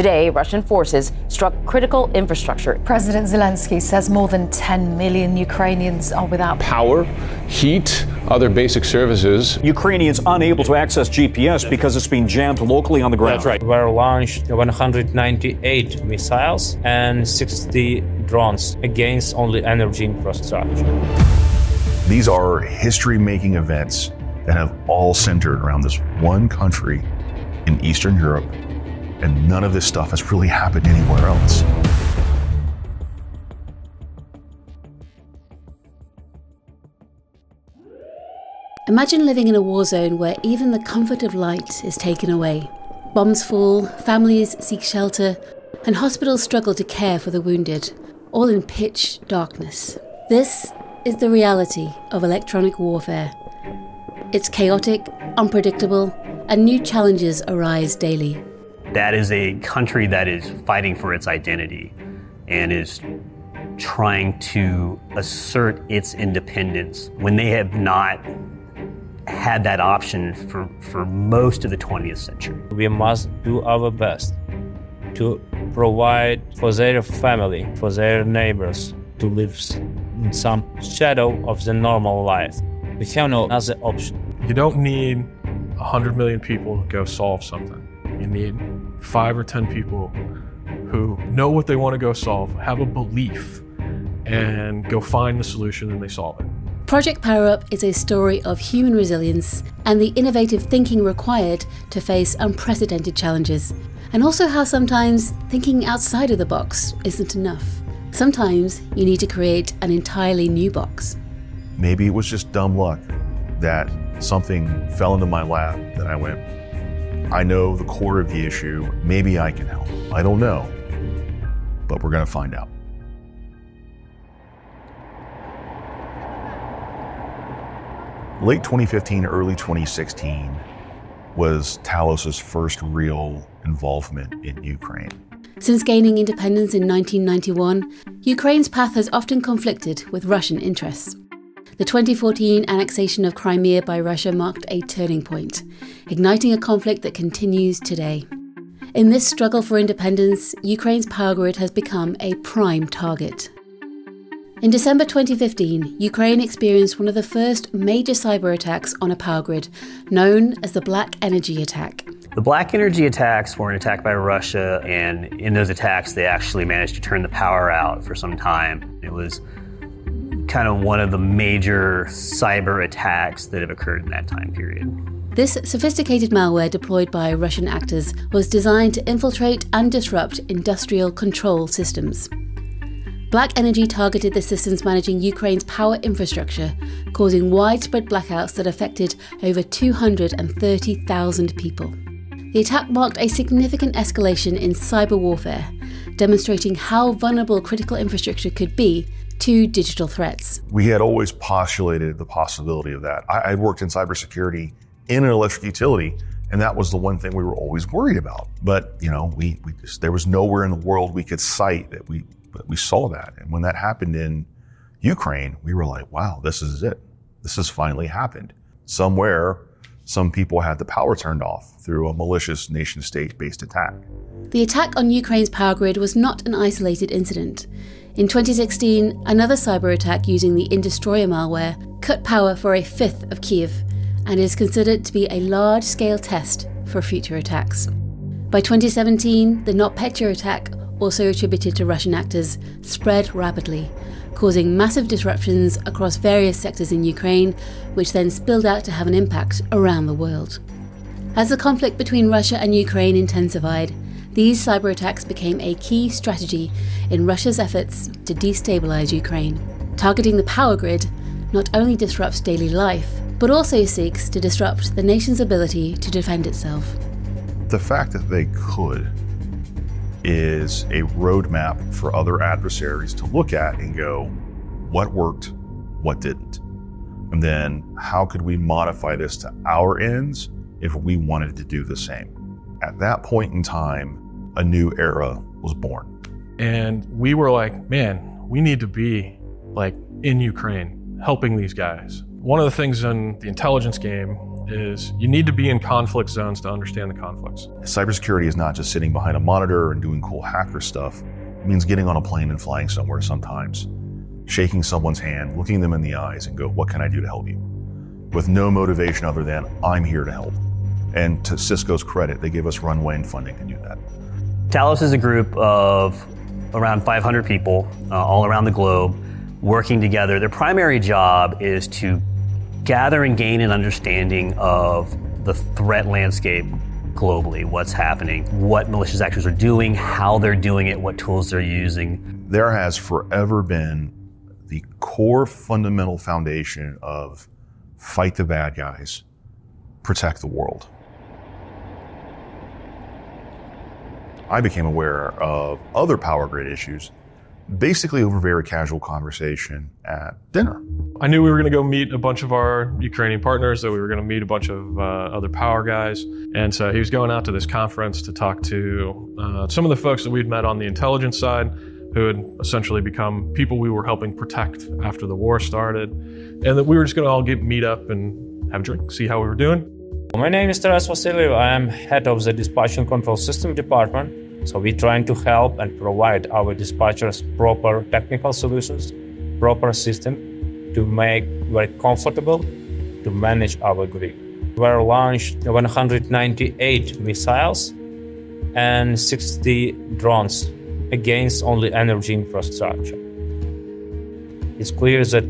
Today, Russian forces struck critical infrastructure. President Zelensky says more than 10 million Ukrainians are without power, heat, other basic services. Ukrainians unable to access GPS because it's being jammed locally on the ground. That's right. Were launched 198 missiles and 60 drones against only energy infrastructure. These are history-making events that have all centered around this one country in Eastern Europe, and none of this stuff has really happened anywhere else. Imagine living in a war zone where even the comfort of light is taken away. Bombs fall, families seek shelter, and hospitals struggle to care for the wounded, all in pitch darkness. This is the reality of electronic warfare. It's chaotic, unpredictable, and new challenges arise daily. That is a country that is fighting for its identity and is trying to assert its independence when they have not had that option for most of the 20th century. We must do our best to provide for their family, for their neighbors, to live in some shadow of the normal life. We have no other option. You don't need 100 million people to go solve something. You need 5 or 10 people who know what they want to go solve, have a belief, and go find the solution and they solve it. Project PowerUp is a story of human resilience and the innovative thinking required to face unprecedented challenges, and also how sometimes thinking outside of the box isn't enough. Sometimes you need to create an entirely new box. Maybe it was just dumb luck that something fell into my lap that I went, I know the core of the issue, maybe I can help. I don't know, but we're gonna find out. Late 2015, early 2016 was Talos' first real involvement in Ukraine. Since gaining independence in 1991, Ukraine's path has often conflicted with Russian interests. The 2014 annexation of Crimea by Russia marked a turning point, igniting a conflict that continues today. In this struggle for independence, Ukraine's power grid has become a prime target. In December 2015, Ukraine experienced one of the first major cyber attacks on a power grid, known as the Black Energy Attack. The Black Energy attacks were an attack by Russia, and in those attacks they actually managed to turn the power out for some time. It was kind of one of the major cyber attacks that have occurred in that time period. This sophisticated malware deployed by Russian actors was designed to infiltrate and disrupt industrial control systems. Black Energy targeted the systems managing Ukraine's power infrastructure, causing widespread blackouts that affected over 230,000 people. The attack marked a significant escalation in cyber warfare, demonstrating how vulnerable critical infrastructure could be to digital threats. We had always postulated the possibility of that. I worked in cybersecurity in an electric utility, and that was the one thing we were always worried about. But there was nowhere in the world we could cite that we saw that. And when that happened in Ukraine, we were like, wow, this is it. This has finally happened. Somewhere, some people had the power turned off through a malicious nation-state-based attack. The attack on Ukraine's power grid was not an isolated incident. In 2016, another cyber attack using the Indestroyer malware cut power for a fifth of Kyiv and is considered to be a large-scale test for future attacks. By 2017, the NotPetya attack, also attributed to Russian actors, spread rapidly, causing massive disruptions across various sectors in Ukraine, which then spilled out to have an impact around the world. As the conflict between Russia and Ukraine intensified, these cyber attacks became a key strategy in Russia's efforts to destabilize Ukraine. Targeting the power grid not only disrupts daily life, but also seeks to disrupt the nation's ability to defend itself. The fact that they could is a roadmap for other adversaries to look at and go, what worked, what didn't? And then how could we modify this to our ends if we wanted to do the same? At that point in time, a new era was born. And we were like, man, we need to be like in Ukraine, helping these guys. One of the things in the intelligence game is you need to be in conflict zones to understand the conflicts. Cybersecurity is not just sitting behind a monitor and doing cool hacker stuff. It means getting on a plane and flying somewhere sometimes, shaking someone's hand, looking them in the eyes and go, what can I do to help you? With no motivation other than I'm here to help. And to Cisco's credit, they give us runway and funding to do that. Talos is a group of around 500 people all around the globe working together. Their primary job is to gather and gain an understanding of the threat landscape globally, what's happening, what malicious actors are doing, how they're doing it, what tools they're using. There has forever been the core fundamental foundation of fight the bad guys, protect the world. I became aware of other power grid issues basically over very casual conversation at dinner. I knew we were going to go meet a bunch of our Ukrainian partners, that we were going to meet a bunch of other power guys. And so he was going out to this conference to talk to some of the folks that we'd met on the intelligence side, who had essentially become people we were helping protect after the war started. And that we were just going to all meet up and have a drink, see how we were doing. My name is Talos. I am head of the Dispatch and Control System Department. So we're trying to help and provide our dispatchers proper technical solutions, proper system to make very comfortable to manage our grid. We launched 198 missiles and 60 drones against only energy infrastructure. It's clear that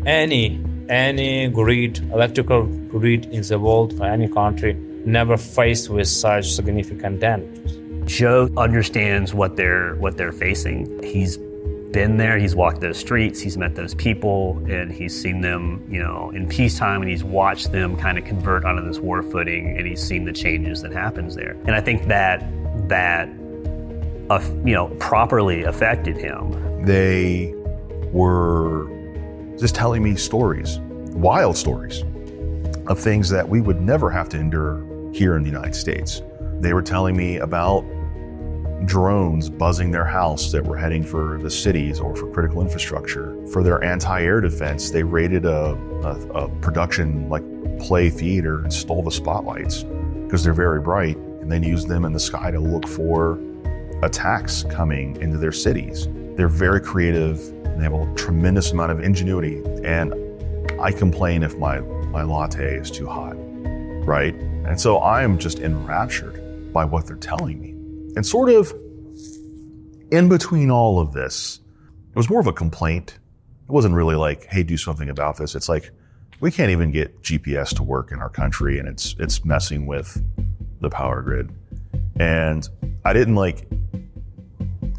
any grid, electrical grid in the world or any country never faced with such significant damages. Joe understands what they're facing. He's been there, he's walked those streets, he's met those people, and he's seen them, in peacetime, and he's watched them kind of convert onto this war footing, and he's seen the changes that happens there. And I think that properly affected him. They were just telling me stories, wild stories, of things that we would never have to endure here in the United States. They were telling me about drones buzzing their house that were heading for the cities or for critical infrastructure. For their anti-air defense, they raided a production like play theater and stole the spotlights because they're very bright, and then used them in the sky to look for attacks coming into their cities. They're very creative, and they have a tremendous amount of ingenuity, and I complain if my latte is too hot, right? And so I am just enraptured by what they're telling me. And sort of in between all of this, it was more of a complaint. It wasn't really like, hey, do something about this. It's like, we can't even get GPS to work in our country, and it's messing with the power grid. And I didn't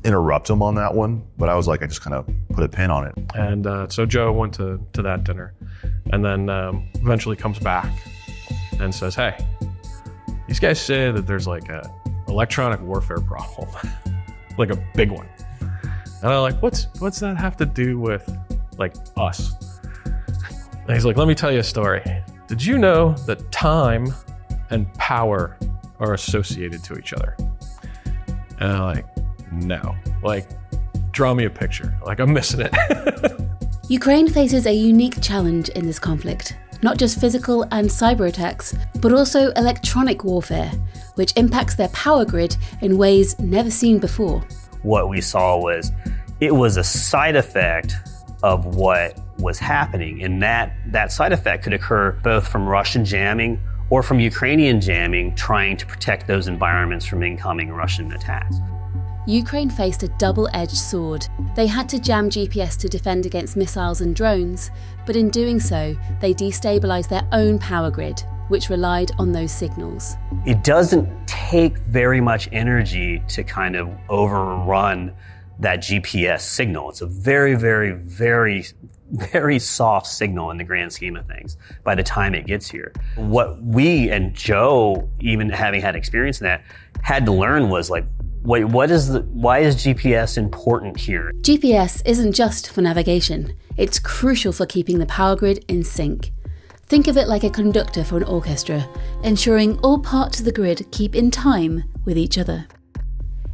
interrupt him on that one, but I was like, I just kind of put a pin on it. And so Joe went to that dinner, and then eventually comes back and says, hey, these guys say that there's like a electronic warfare problem, like a big one. And I'm like, what's that have to do with like us? And he's like, let me tell you a story. Did you know that time and power are associated to each other? And I'm like, no. Like, draw me a picture. Like, I'm missing it. Ukraine faces a unique challenge in this conflict. Not just physical and cyber attacks, but also electronic warfare, which impacts their power grid in ways never seen before. What we saw was, it was a side effect of what was happening, and that side effect could occur both from Russian jamming or from Ukrainian jamming, trying to protect those environments from incoming Russian attacks. Ukraine faced a double-edged sword. They had to jam GPS to defend against missiles and drones, but in doing so, they destabilized their own power grid, which relied on those signals. It doesn't take very much energy to kind of overrun that GPS signal. It's a very, very, very, very soft signal in the grand scheme of things by the time it gets here. What we and Joe, even having had experience in that, had to learn was like, wait, why is GPS important here? GPS isn't just for navigation. It's crucial for keeping the power grid in sync. Think of it like a conductor for an orchestra, ensuring all parts of the grid keep in time with each other.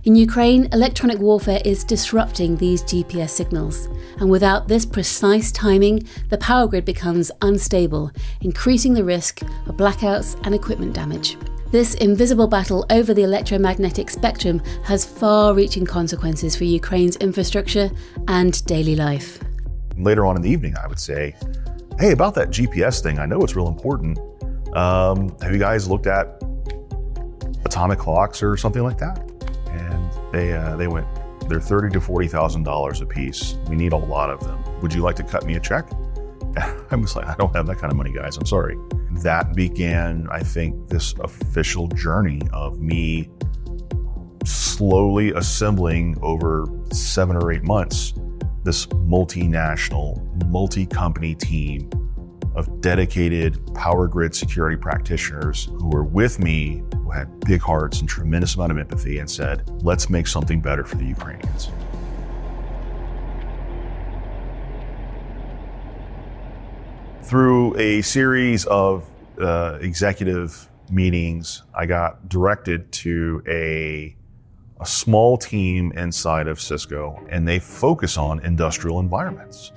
In Ukraine, electronic warfare is disrupting these GPS signals, and without this precise timing, the power grid becomes unstable, increasing the risk of blackouts and equipment damage. This invisible battle over the electromagnetic spectrum has far-reaching consequences for Ukraine's infrastructure and daily life. Later on in the evening, I would say, hey, about that GPS thing, I know it's real important. Have you guys looked at atomic clocks or something like that? And they went, they're $30,000 to $40,000 a piece. We need a lot of them. Would you like to cut me a check? I was like, I don't have that kind of money, guys. I'm sorry. That began, I think, this official journey of me slowly assembling over 7 or 8 months this multinational, multi-company team of dedicated power grid security practitioners who were with me, who had big hearts and tremendous amount of empathy, and said, let's make something better for the Ukrainians. Through a series of executive meetings, I got directed to a small team inside of Cisco, and they focus on industrial environments.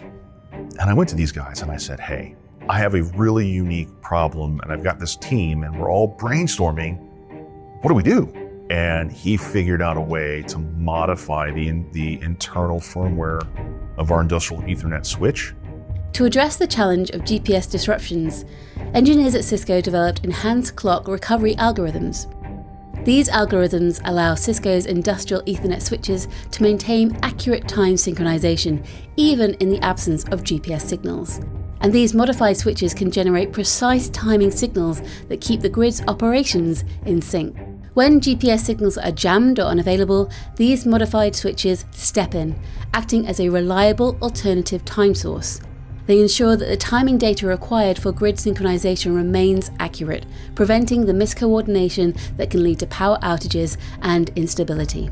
And I went to these guys and I said, hey, I have a really unique problem, and I've got this team, and we're all brainstorming, what do we do? And he figured out a way to modify the internal firmware of our industrial Ethernet switch. To address the challenge of GPS disruptions, engineers at Cisco developed enhanced clock recovery algorithms. These algorithms allow Cisco's industrial Ethernet switches to maintain accurate time synchronization, even in the absence of GPS signals. And these modified switches can generate precise timing signals that keep the grid's operations in sync. When GPS signals are jammed or unavailable, these modified switches step in, acting as a reliable alternative time source. They ensure that the timing data required for grid synchronization remains accurate, preventing the miscoordination that can lead to power outages and instability.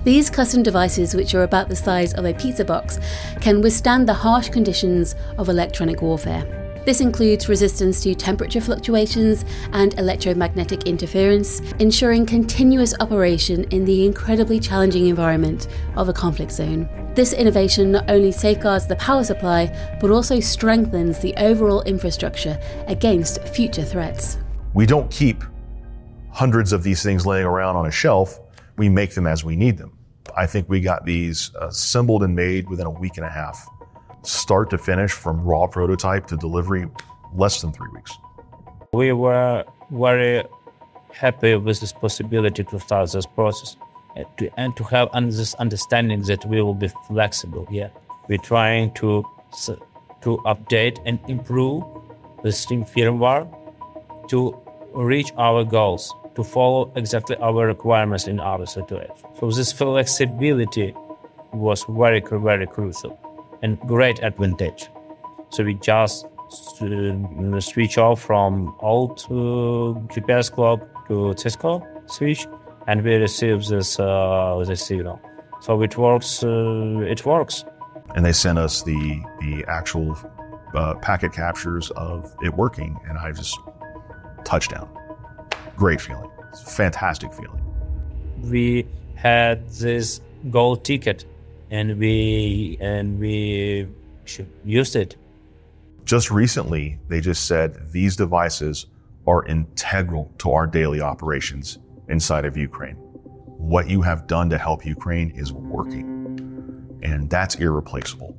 These custom devices, which are about the size of a pizza box, can withstand the harsh conditions of electronic warfare. This includes resistance to temperature fluctuations and electromagnetic interference, ensuring continuous operation in the incredibly challenging environment of a conflict zone. This innovation not only safeguards the power supply, but also strengthens the overall infrastructure against future threats. We don't keep hundreds of these things laying around on a shelf. We make them as we need them. I think we got these assembled and made within a week and a half. Start to finish, from raw prototype to delivery, less than 3 weeks. We were very happy with this possibility to start this process and to have this understanding that we will be flexible. Yeah, we're trying to update and improve the Steam firmware to reach our goals, to follow exactly our requirements in our situation. So this flexibility was very, very crucial and great advantage. So we just switch off from old GPS clock to Cisco switch, and we receive this signal. So it works. And they sent us the actual packet captures of it working, and I just touchdown. Great feeling. It's a fantastic feeling. We had this gold ticket, and we used it. Just recently, they just said these devices are integral to our daily operations inside of Ukraine. What you have done to help Ukraine is working, and that's irreplaceable.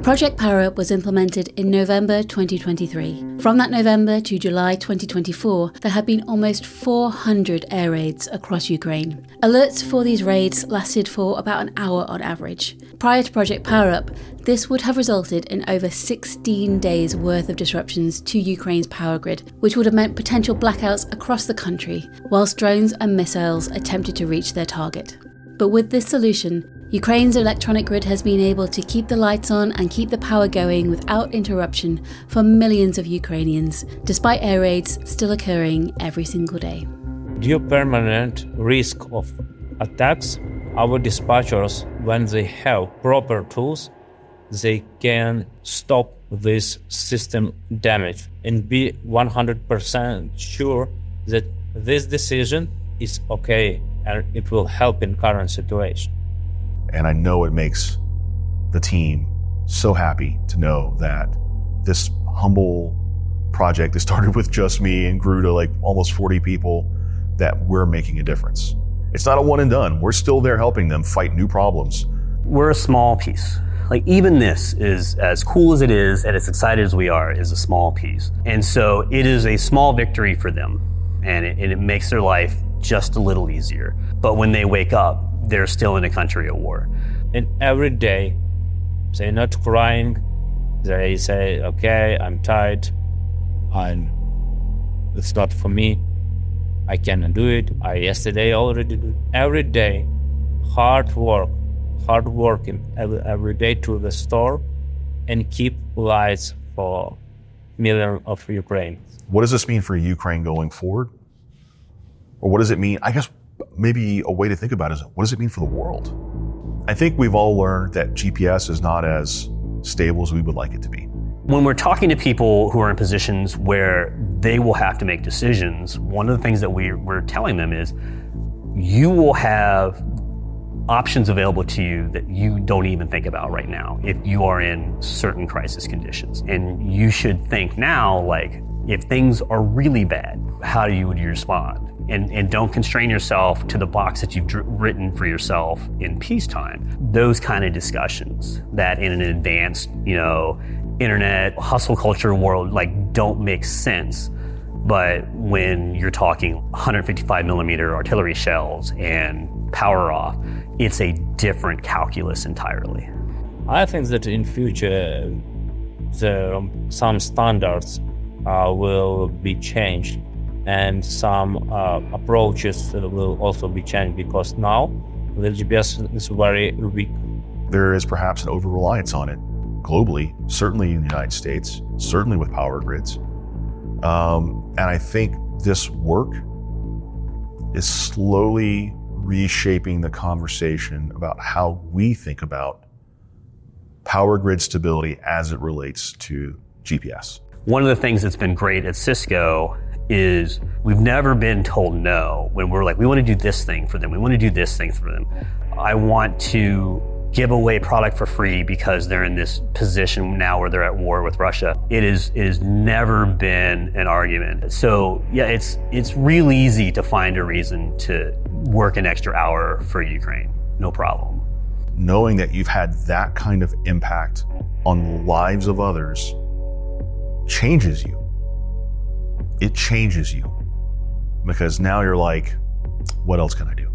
Project PowerUp was implemented in November 2023. From that November to July 2024, there have been almost 400 air raids across Ukraine. Alerts for these raids lasted for about an hour on average. Prior to Project PowerUp, this would have resulted in over 16 days worth of disruptions to Ukraine's power grid, which would have meant potential blackouts across the country, whilst drones and missiles attempted to reach their target. But with this solution, Ukraine's electronic grid has been able to keep the lights on and keep the power going without interruption for millions of Ukrainians, despite air raids still occurring every single day. Due permanent risk of attacks, our dispatchers, when they have proper tools, they can stop this system damage and be 100% sure that this decision is okay and it will help in current situation. And I know it makes the team so happy to know that this humble project that started with just me and grew to like almost 40 people, that we're making a difference. It's not a one and done. We're still there helping them fight new problems. We're a small piece. Like even this is as cool as it is and as excited as we are is a small piece. And so it is a small victory for them and it makes their life just a little easier. But when they wake up, they're still in a country at war. And every day, they're not crying. They say, okay, I'm tired. It's not for me. I cannot do it. I yesterday already did it. Every day, hard working every day to restore and keep lives for millions of Ukrainians. What does this mean for Ukraine going forward? Or what does it mean? I guess maybe a way to think about it is, what does it mean for the world? I think we've all learned that GPS is not as stable as we would like it to be. When we're talking to people who are in positions where they will have to make decisions, one of the things that we're telling them is you will have options available to you that you don't even think about right now if you are in certain crisis conditions. And you should think now, like, if things are really bad, how would you respond? And don't constrain yourself to the box that you've written for yourself in peacetime. Those kind of discussions that in an advanced, internet hustle culture world, like, don't make sense. But when you're talking 155 millimeter artillery shells and PowerUp, it's a different calculus entirely. I think that in future, some standards will be changed and some approaches will also be changed, because now the GPS is very weak. There is perhaps an over-reliance on it globally, certainly in the United States, certainly with power grids. And I think this work is slowly reshaping the conversation about how we think about power grid stability as it relates to GPS. One of the things that's been great at Cisco is we've never been told no when we're like, we want to do this thing for them, we want to do this thing for them. I want to give away product for free because they're in this position now where they're at war with Russia. It is never been an argument. So yeah, it's real easy to find a reason to work an extra hour for Ukraine. No problem. Knowing that you've had that kind of impact on the lives of others changes you. It changes you, because now you're like, what else can I do?